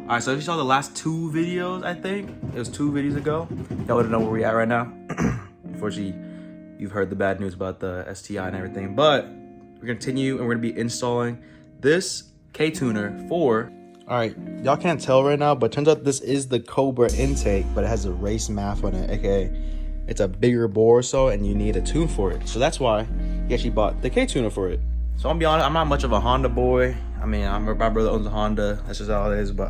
All right, so if you saw the last 2 videos, I think it was 2 videos ago, y'all wouldn't know where we at right now. Unfortunately, you've heard the bad news about the STI and everything, but we're gonna continue and we're gonna be installing this Ktuner for. All right, y'all can't tell right now, but turns out this is the Cobra intake, but it has a race math on it, aka it's a bigger bore or so, and you need a tune for it. So that's why he actually bought the Ktuner for it. So I'm gonna be honest, I'm not much of a Honda boy. I mean, my brother owns a Honda. That's just how it is. But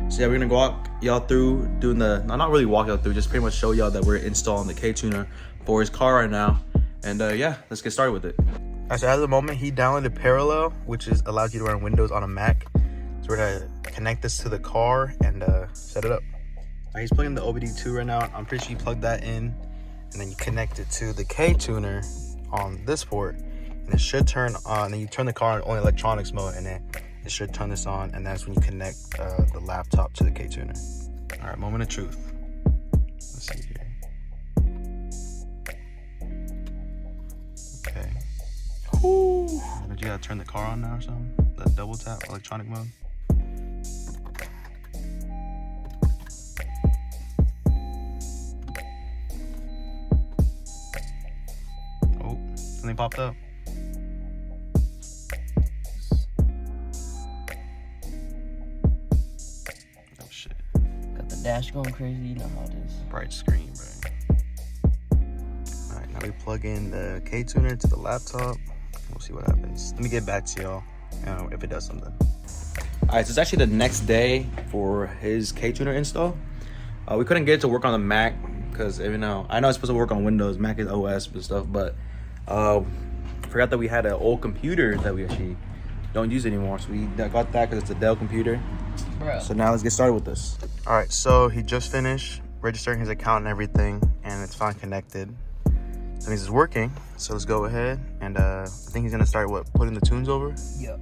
so yeah, we're gonna walk y'all through doing the. Not really walk y'all through, just pretty much show y'all that we're installing the Ktuner for his car right now. And yeah, let's get started with it. All right, so at the moment he downloaded Parallel, which allows you to run Windows on a Mac. So we're gonna connect this to the car and set it up. All right, he's plugging the OBD2 right now. I'm pretty sure you plug that in, and then you connect it to the Ktuner on this port. And it should turn on, and you turn the car on only electronics mode, and then it should turn this on, and that's when you connect the laptop to the Ktuner. All right, moment of truth. Let's see here. Okay. Whoo. Did you gotta turn the car on now or something? The double tap electronic mode. Oh, something popped up. Dash going crazy, you know how it is. Bright screen, bro. All right, now we plug in the Ktuner to the laptop. We'll see what happens. Let me get back to y'all if it does something. All right, so it's actually the next day for his Ktuner install. We couldn't get it to work on the Mac because I know it's supposed to work on Windows, Mac is OS and stuff, but forgot that we had an old computer that we actually don't use anymore. So we got that because it's a Dell computer. Bro. So now let's get started with this. All right, so he just finished registering his account and everything, and it's finally connected. That means it's working. So let's go ahead and I think he's gonna start putting the tunes over. Yep.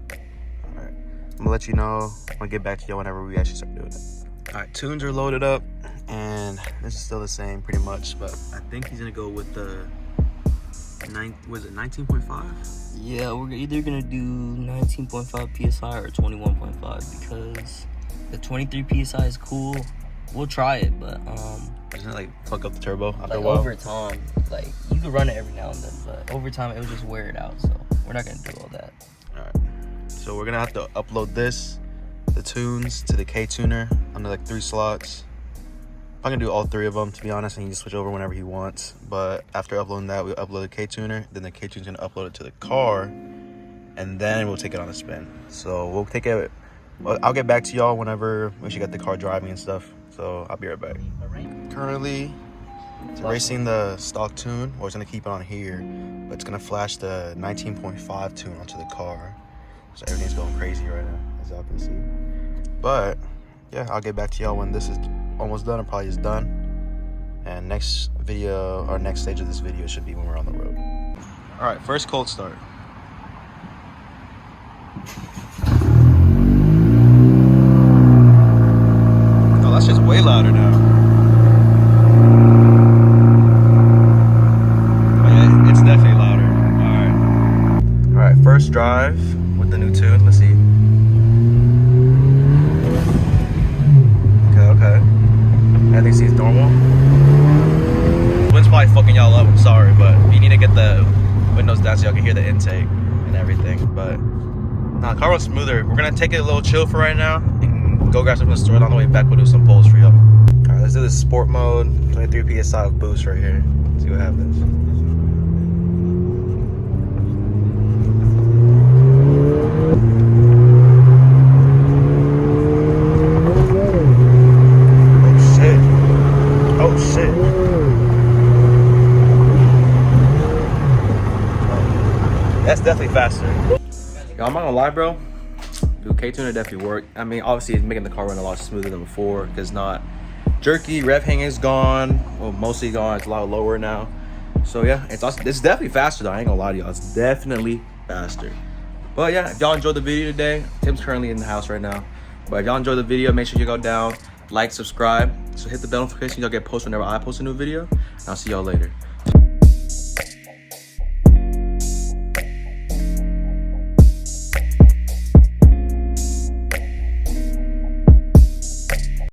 All right, I'm gonna let you know. I'm gonna get back to you whenever we actually start doing it. All right, tunes are loaded up, and this is still the same pretty much, but I think he's gonna go with the 19.5? Yeah, we're either gonna do 19.5 psi or 21.5 because the 23 psi is cool. We'll try it, but doesn't it like fuck up the turbo after like a while? Over time, like you could run it every now and then, but over time it would just wear it out. So we're not gonna do all that. All right, so we're gonna have to upload the tunes to the Ktuner under like 3 slots. I'm gonna do all 3 of them, to be honest, and he can switch over whenever he wants. But after uploading that, we'll upload the Ktuner, then the Ktuner's gonna upload it to the car, and then we'll take it on a spin. So we'll take it. I'll get back to y'all whenever we should get the car driving and stuff. So I'll be right back. Currently, it's erasing the stock tune, or it's gonna keep it on here, but it's gonna flash the 19.5 tune onto the car. So everything's going crazy right now, as y'all can see. But yeah, I'll get back to y'all when this is almost done, or probably is done. And next video, or next stage of this video, should be when we're on the road. All right, first cold start. Oh, that's just way louder now. Oh, yeah, it's definitely louder. All right, first drive with the new tune. Let's see. Okay. Everything seems normal. Wind's probably fucking y'all up, I'm sorry, but you need to get the windows down so y'all can hear the intake and everything. But nah, car runs smoother. We're gonna take it a little chill for right now and go grab something in the store. On the way back, we'll do some pulls for y'all. Alright, let's do this sport mode, 23 PSI of boost right here. See what happens. That's definitely faster. Yo, I'm not gonna lie, bro. Dude, Ktuner definitely worked. I mean, obviously it's making the car run a lot smoother than before because it's not jerky. Rev hang is gone. Well, mostly gone. It's a lot lower now. So yeah, it's definitely faster though. I ain't gonna lie to y'all. It's definitely faster. But yeah, if y'all enjoyed the video today, Tim's currently in the house right now. But if y'all enjoyed the video, make sure you go down, like, subscribe. So hit the bell notification. Y'all get posted whenever I post a new video. And I'll see y'all later.